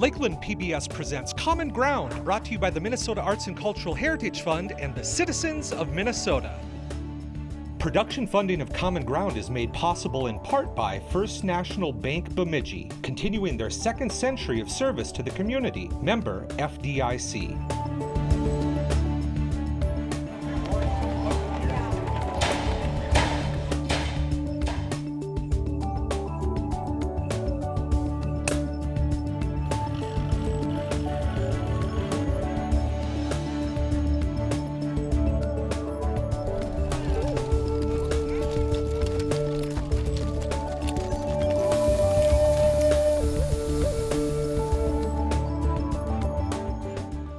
Lakeland PBS presents Common Ground, brought to you by the Minnesota Arts and Cultural Heritage Fund and the citizens of Minnesota. Production funding of Common Ground is made possible in part by First National Bank Bemidji, continuing their second century of service to the community. Member FDIC.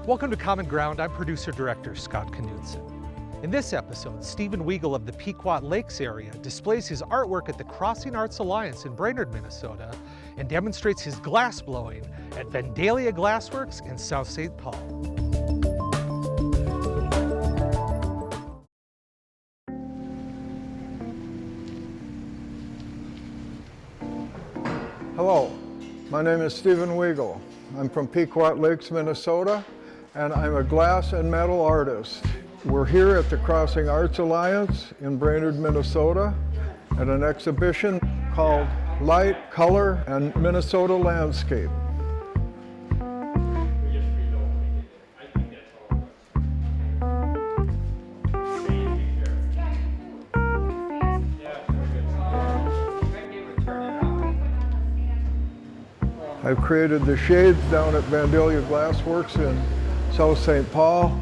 Welcome to Common Ground. I'm producer-director Scott Knudsen. In this episode, Stephen Weagel of the Pequot Lakes area displays his artwork at the Crossing Arts Alliance in Brainerd, Minnesota, and demonstrates his glass blowing at Vandalia Glassworks in South St. Paul. Hello, my name is Stephen Weagel. I'm from Pequot Lakes, Minnesota, and I'm a glass and metal artist. We're here at the Crossing Arts Alliance in Brainerd, Minnesota, at an exhibition called Light, Color, and Minnesota Landscape. I've created the shades down at Vandalia Glassworks in South St. Paul,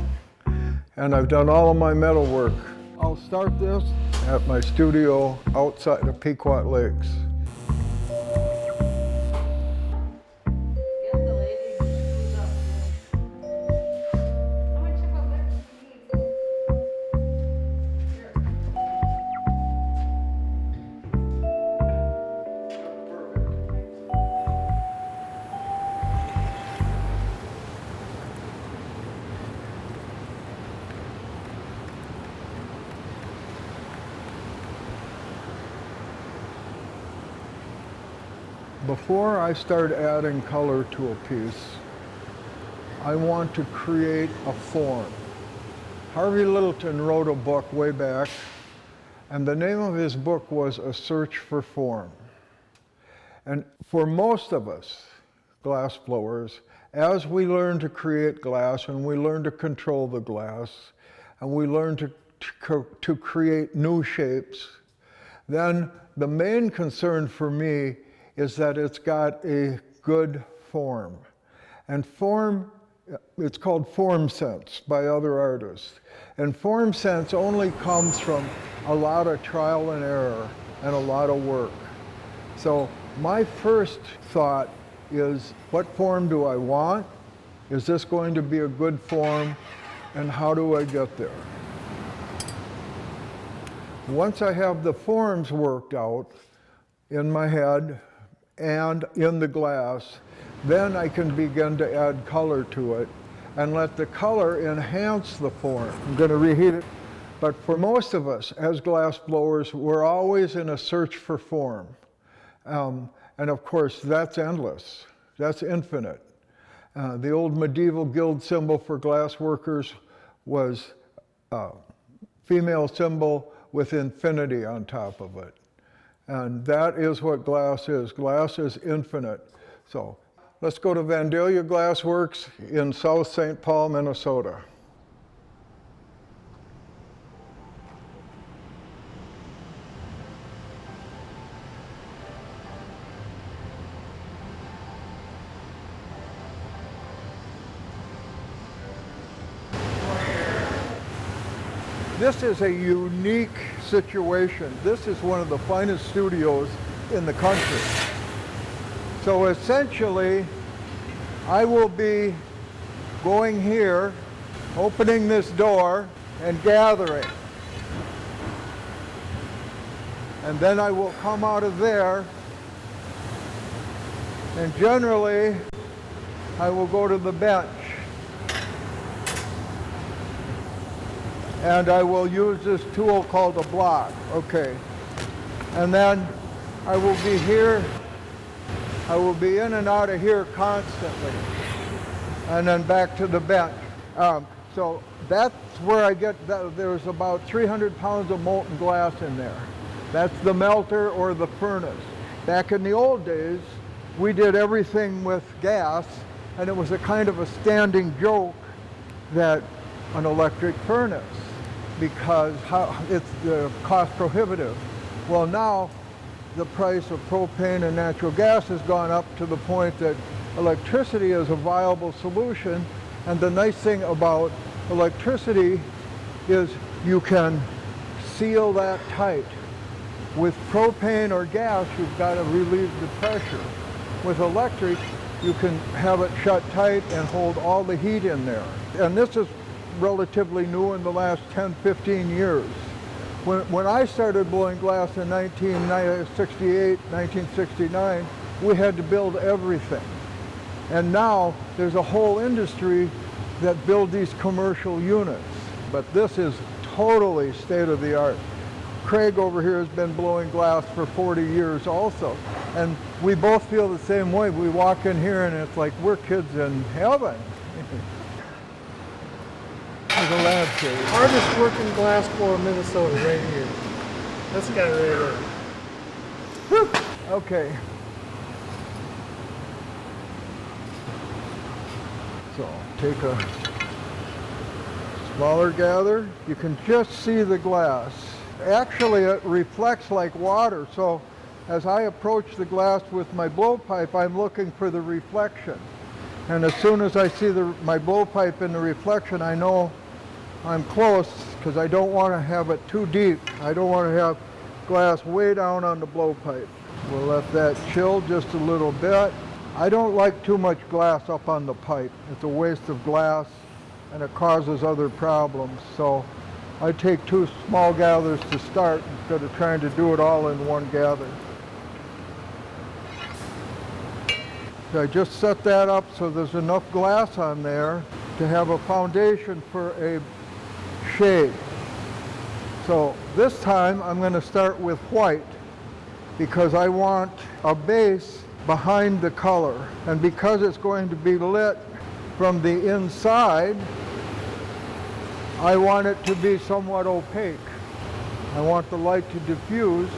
and I've done all of my metal work. I'll start this at my studio outside of Pequot Lakes. Before I start adding color to a piece, I want to create a form. Harvey Littleton wrote a book way back, and the name of his book was A Search for Form. And for most of us, glass blowers, as we learn to create glass and we learn to control the glass and we learn to create new shapes, then the main concern for me is that it's got a good form. And form, it's called form sense by other artists. And form sense only comes from a lot of trial and error and a lot of work. So my first thought is, what form do I want? Is this going to be a good form? And how do I get there? Once I have the forms worked out in my head, and in the glass, then I can begin to add color to it and let the color enhance the form. I'm going to reheat it. But for most of us, as glass blowers, we're always in a search for form. And of course, that's endless. That's infinite. The old medieval guild symbol for glass workers was a female symbol with infinity on top of it. And that is what glass is. Glass is infinite. So let's go to Vandalia Glassworks in South St. Paul, Minnesota. This is a unique situation. This is one of the finest studios in the country. So essentially, I will be going here, opening this door, and gathering. And then I will come out of there, and generally, I will go to the bench. And I will use this tool called a block. Okay. And then I will be here I will be in and out of here constantly, and then back to the bench. So that's where I get, there's about 300 pounds of molten glass in there. That's the melter or the furnace. Back in the old days, we did everything with gas, and it was a kind of a standing joke that an electric furnace, because it's cost prohibitive. Well, now the price of propane and natural gas has gone up to the point that electricity is a viable solution. And the nice thing about electricity is you can seal that tight. With propane or gas, you've got to relieve the pressure. With electric, you can have it shut tight and hold all the heat in there. And this is relatively new in the last 10, 15 years. When I started blowing glass in 1968, 1969, we had to build everything. And now there's a whole industry that build these commercial units. But this is totally state-of-the-art. Craig over here has been blowing glass for 40 years also. And we both feel the same way. We walk in here and it's like we're kids in heaven. There's a lab shade. Hardest working glass blower in Minnesota right here. This guy right here. Okay. So take a smaller gather. You can just see the glass. Actually, it reflects like water. So as I approach the glass with my blowpipe, I'm looking for the reflection. And as soon as I see my blowpipe in the reflection, I know I'm close, because I don't want to have it too deep. I don't want to have glass way down on the blowpipe. We'll let that chill just a little bit. I don't like too much glass up on the pipe. It's a waste of glass and it causes other problems. So I take 2 small gathers to start instead of trying to do it all in one gather. So I just set that up so there's enough glass on there to have a foundation for a shade. So this time I'm going to start with white because I want a base behind the color. And because it's going to be lit from the inside, I want it to be somewhat opaque. I want the light to diffuse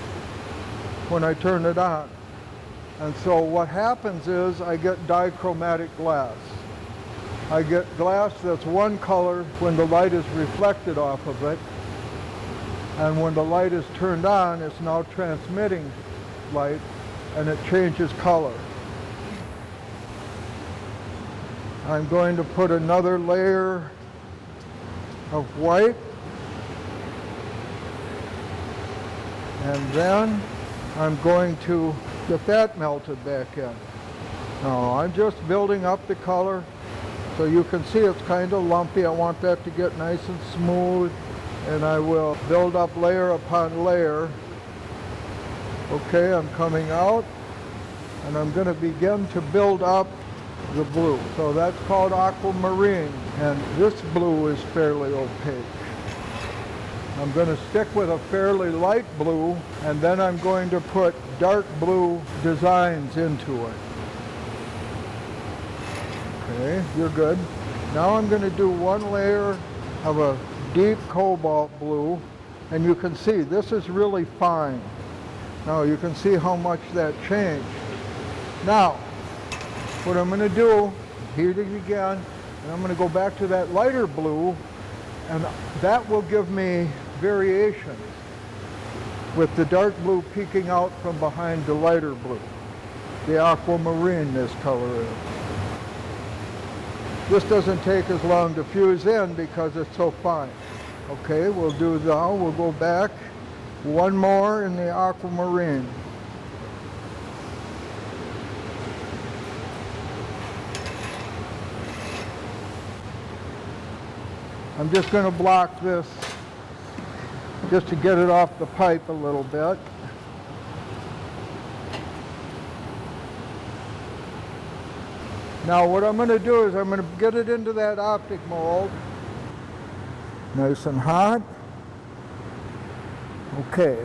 when I turn it on. And so what happens is I get dichromatic glass. I get glass that's one color when the light is reflected off of it, and when the light is turned on, it's now transmitting light, and it changes color. I'm going to put another layer of white, and then I'm going to get that melted back in. Now I'm just building up the color. So you can see it's kind of lumpy. I want that to get nice and smooth, and I will build up layer upon layer. Okay, I'm coming out, and I'm going to begin to build up the blue. So that's called Aquamarine, and this blue is fairly opaque. I'm going to stick with a fairly light blue, and then I'm going to put dark blue designs into it. Okay, you're good. Now I'm going to do one layer of a deep cobalt blue, and you can see this is really fine. Now you can see how much that changed. Now, what I'm going to do, heat it again, and I'm going to go back to that lighter blue, and that will give me variations with the dark blue peeking out from behind the lighter blue. The aquamarine this color is. This doesn't take as long to fuse in because it's so fine. Okay, we'll go back. One more in the aquamarine. I'm just going to block this just to get it off the pipe a little bit. Now what I'm going to do is I'm going to get it into that optic mold. Nice and hot. Okay.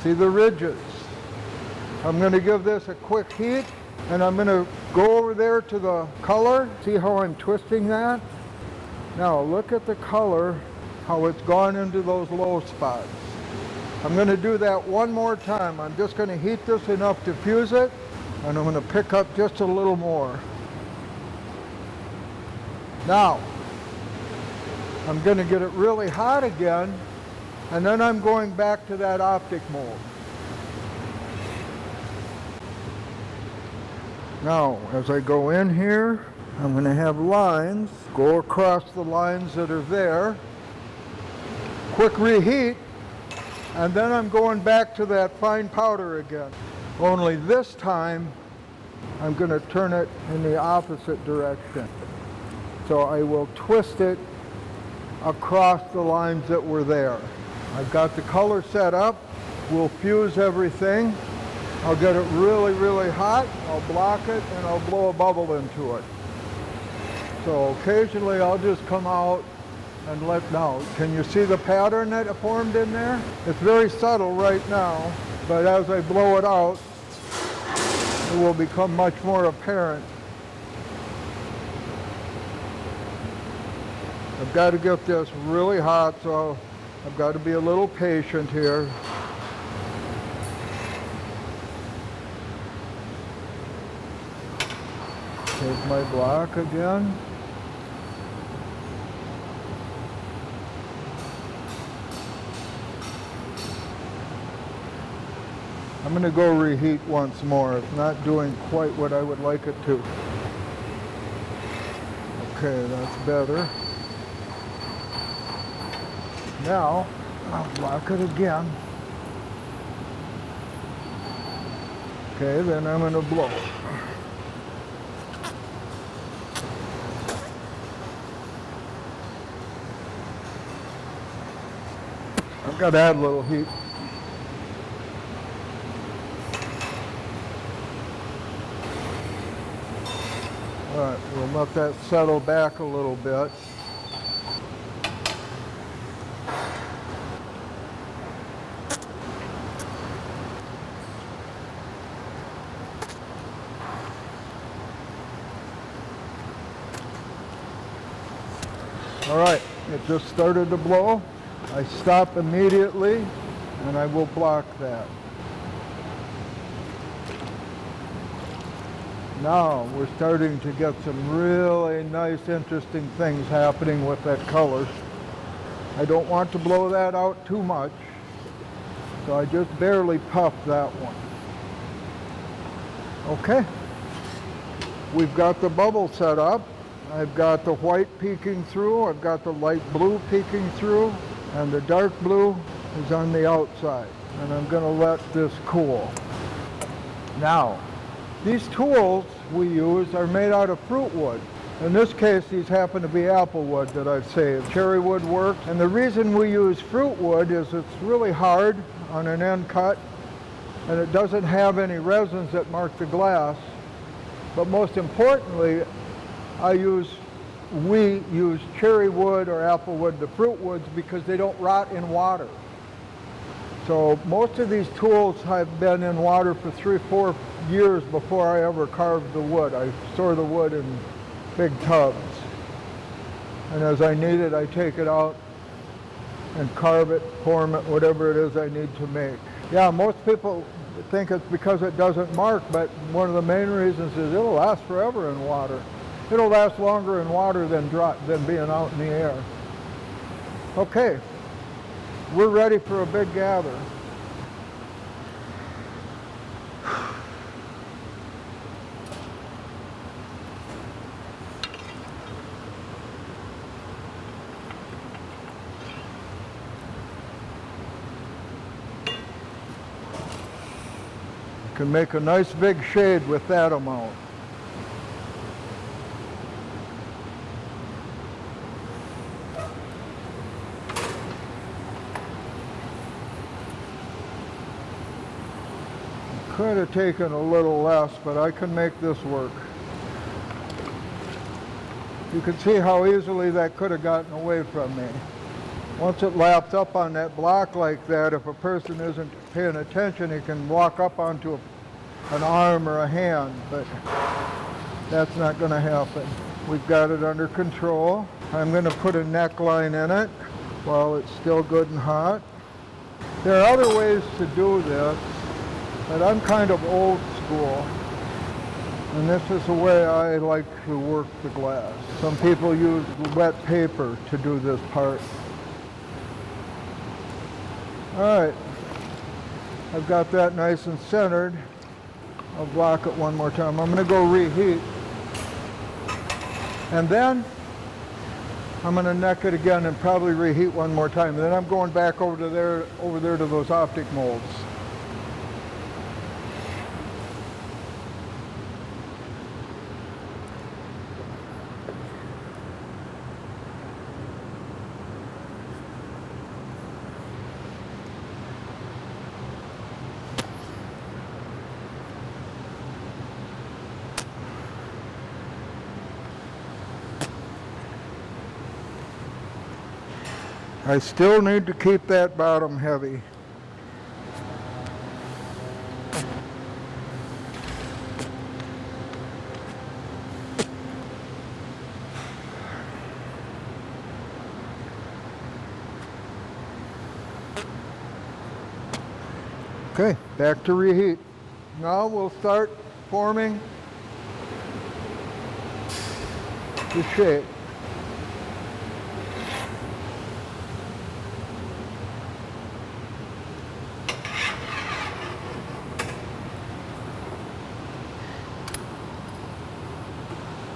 See the ridges. I'm going to give this a quick heat, and I'm going to go over there to the color. See how I'm twisting that? Now look at the color, how it's gone into those low spots. I'm going to do that one more time. I'm just going to heat this enough to fuse it, and I'm going to pick up just a little more. Now, I'm going to get it really hot again, and then I'm going back to that optic mold. Now, as I go in here, I'm going to have lines go across the lines that are there. Quick reheat, and then I'm going back to that fine powder again. Only this time, I'm going to turn it in the opposite direction. So I will twist it across the lines that were there. I've got the color set up. We'll fuse everything. I'll get it really, really hot. I'll block it, and I'll blow a bubble into it. So occasionally I'll just come out and let now. Can you see the pattern that formed in there? It's very subtle right now, but as I blow it out, it will become much more apparent. I've got to get this really hot, so I've got to be a little patient here. Take my block again. I'm going to go reheat once more. It's not doing quite what I would like it to. Okay, that's better. Now, I'll block it again. Okay, then I'm going to blow. I've got to add a little heat. All right, we'll let that settle back a little bit. All right, it just started to blow. I stop immediately, and I will block that. Now we're starting to get some really nice, interesting things happening with that color. I don't want to blow that out too much, so I just barely puff that one. Okay, we've got the bubble set up. I've got the white peeking through, I've got the light blue peeking through, and the dark blue is on the outside. And I'm going to let this cool. Now, these tools we use are made out of fruit wood. In this case, these happen to be apple wood that I've saved. Cherry wood works. And the reason we use fruit wood is it's really hard on an end cut, and it doesn't have any resins that mark the glass. But most importantly, we use cherry wood or apple wood, the fruit woods, because they don't rot in water. So most of these tools have been in water for 3-4 years before I ever carved the wood. I store the wood in big tubs. And as I need it, I take it out and carve it, form it, whatever it is I need to make. Yeah, most people think it's because it doesn't mark, but one of the main reasons is it'll last forever in water. It'll last longer in water than being out in the air. Okay, we're ready for a big gather. You can make a nice big shade with that amount. Could have taken a little less, but I can make this work. You can see how easily that could have gotten away from me. Once it laps up on that block like that, if a person isn't paying attention, he can walk up onto an arm or a hand, but that's not going to happen. We've got it under control. I'm going to put a neckline in it while it's still good and hot. There are other ways to do this, but I'm kind of old school. And this is the way I like to work the glass. Some people use wet paper to do this part. All right, I've got that nice and centered. I'll block it one more time. I'm going to go reheat. And then I'm going to neck it again and probably reheat one more time. And then I'm going back over there to those optic molds. I still need to keep that bottom heavy. Okay, back to reheat. Now we'll start forming the shape.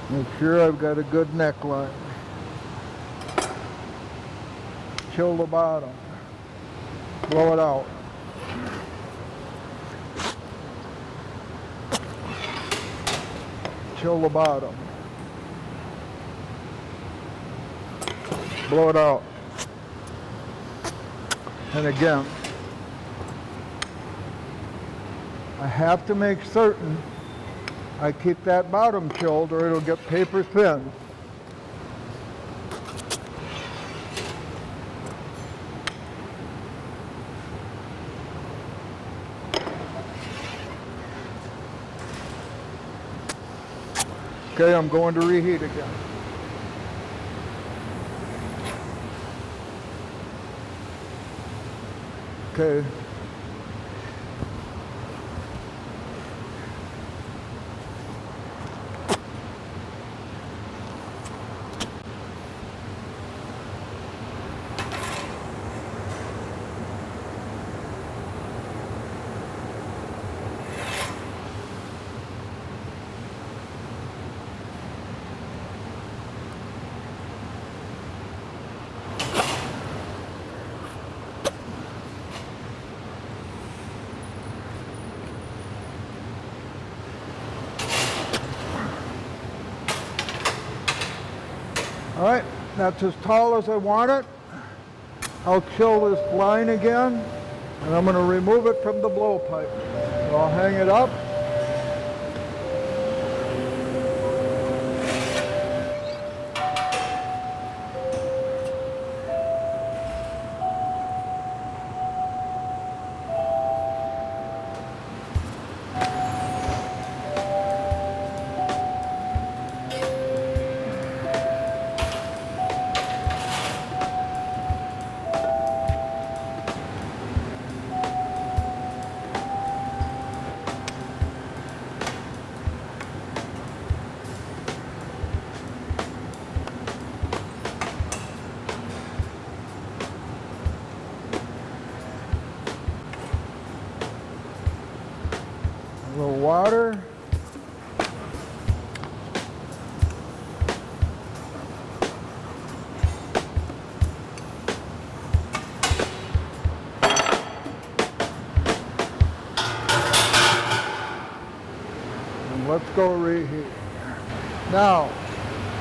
Make sure I've got a good neckline. Chill the bottom. Blow it out. Chill the bottom. Blow it out. And again. I have to make certain I keep that bottom chilled or it'll get paper thin. Okay, I'm going to reheat again. Okay. All right, that's as tall as I want it. I'll chill this line again, and I'm going to remove it from the blowpipe. So I'll hang it up. A little water. And let's go reheat. Now,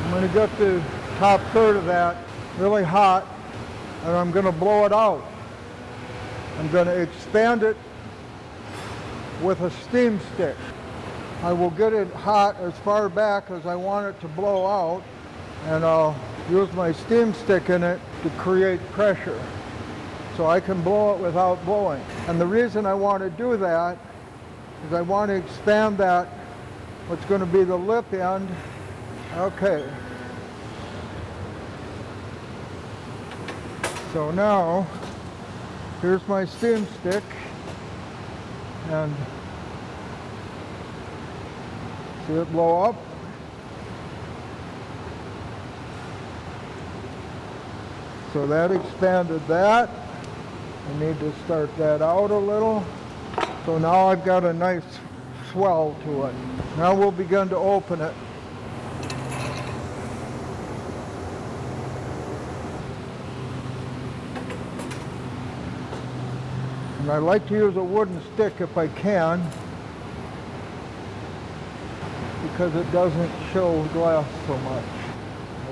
I'm going to get the top third of that really hot, and I'm going to blow it out. I'm going to expand it with a steam stick. I will get it hot as far back as I want it to blow out, and I'll use my steam stick in it to create pressure so I can blow it without blowing. And the reason I want to do that is I want to expand that, what's going to be the lip end. Okay. So now, here's my steam stick, and see it blow up. So that expanded that. I need to start that out a little. So now I've got a nice swell to it. Now we'll begin to open it. And I like to use a wooden stick if I can, because it doesn't show glass so much.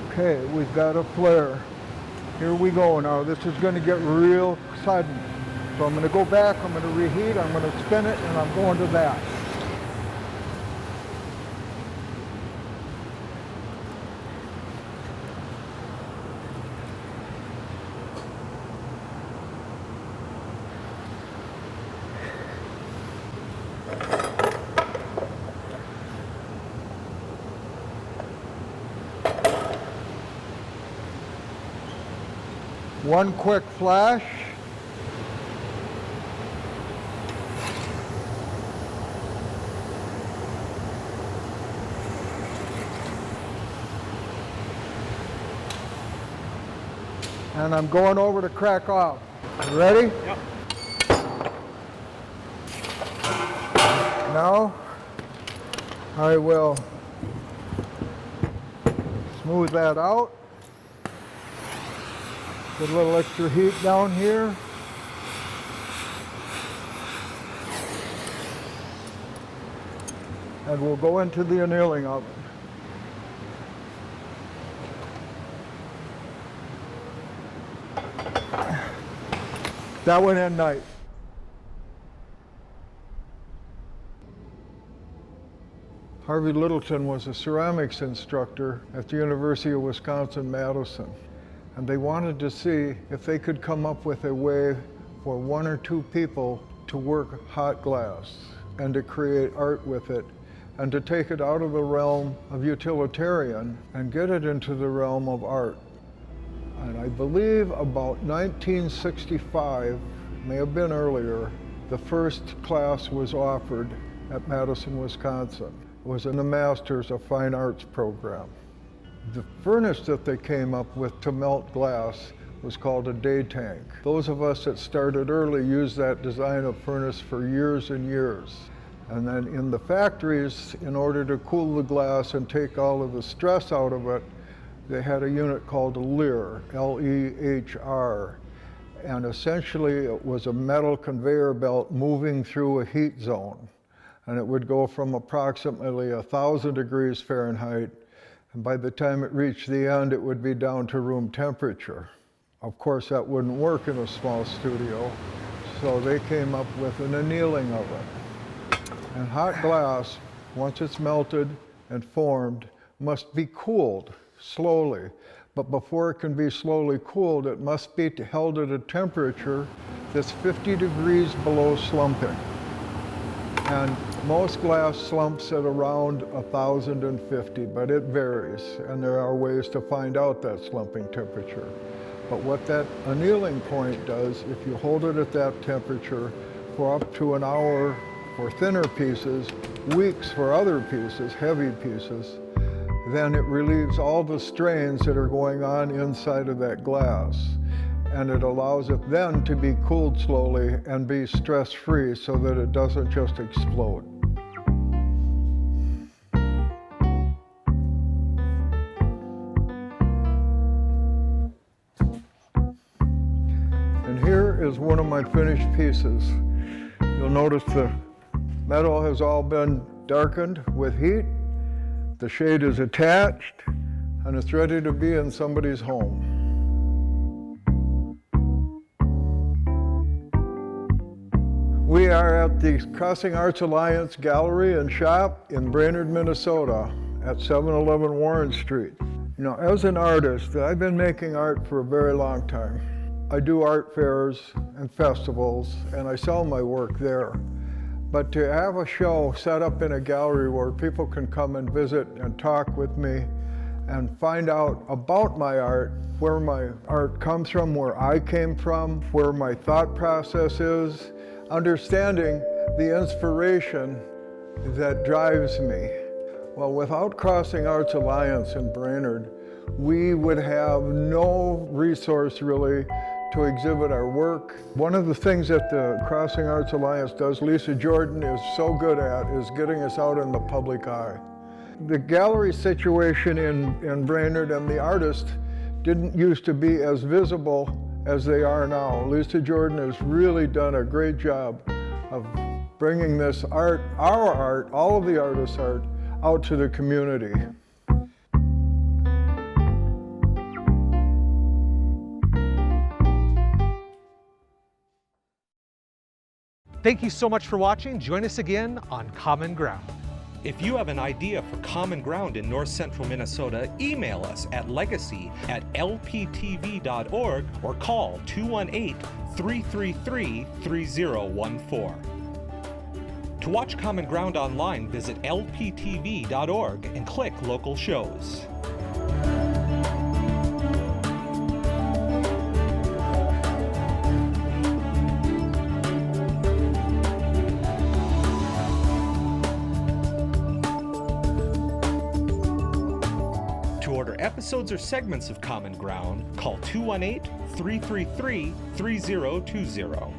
Okay, we've got a flare. Here we go now. This is going to get real sudden. So I'm going to go back, I'm going to reheat, I'm going to spin it, and I'm going to that. One quick flash. And I'm going over to crack off. You ready? Yep. Now I will smooth that out. Get a little extra heat down here. And we'll go into the annealing oven. That went in nice. Harvey Littleton was a ceramics instructor at the University of Wisconsin-Madison. And they wanted to see if they could come up with a way for one or two people to work hot glass and to create art with it and to take it out of the realm of utilitarian and get it into the realm of art. And I believe about 1965, may have been earlier, the first class was offered at Madison, Wisconsin. It was in the Masters of Fine Arts program. The furnace that they came up with to melt glass was called a day tank. Those of us that started early used that design of furnace for years and years. And then in the factories, in order to cool the glass and take all of the stress out of it, they had a unit called a Lehr, L-E-H-R. And essentially it was a metal conveyor belt moving through a heat zone. And it would go from approximately 1,000 degrees Fahrenheit, and by the time it reached the end, it would be down to room temperature. Of course, that wouldn't work in a small studio, so they came up with an annealing oven. And hot glass, once it's melted and formed, must be cooled slowly. But before it can be slowly cooled, it must be held at a temperature that's 50 degrees below slumping. And most glass slumps at around 1,050, but it varies, and there are ways to find out that slumping temperature. But what that annealing point does, if you hold it at that temperature for up to an hour for thinner pieces, weeks for other pieces, heavy pieces, then it relieves all the strains that are going on inside of that glass. And it allows it then to be cooled slowly and be stress-free so that it doesn't just explode. And here is one of my finished pieces. You'll notice the metal has all been darkened with heat. The shade is attached, and it's ready to be in somebody's home. We are at the Crossing Arts Alliance Gallery and Shop in Brainerd, Minnesota at 711 Warren Street. You know, as an artist, I've been making art for a very long time. I do art fairs and festivals, and I sell my work there. But to have a show set up in a gallery where people can come and visit and talk with me and find out about my art, where my art comes from, where I came from, where my thought process is, understanding the inspiration that drives me. Well, without Crossing Arts Alliance in Brainerd, we would have no resource really to exhibit our work. One of the things that the Crossing Arts Alliance does, Lisa Jordan is so good at, is getting us out in the public eye. The gallery situation in Brainerd and the artists didn't used to be as visible as they are now. Lisa Jordan has really done a great job of bringing this art, our art, all of the artists' art, out to the community. Thank you so much for watching. Join us again on Common Ground. If you have an idea for Common Ground in north central Minnesota, email us at legacy@lptv.org or call 218-333-3014. To watch Common Ground online, visit lptv.org and click local shows. Episodes or segments of Common Ground, call 218-333-3020.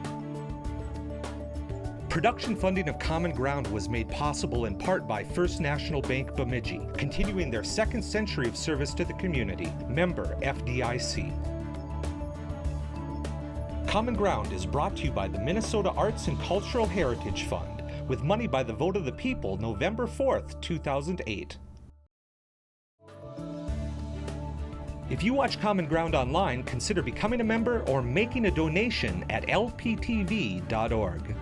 Production funding of Common Ground was made possible in part by First National Bank Bemidji, continuing their second century of service to the community. Member FDIC. Common Ground is brought to you by the Minnesota Arts and Cultural Heritage Fund, with money by the vote of the people November 4th, 2008. If you watch Common Ground online, consider becoming a member or making a donation at lptv.org.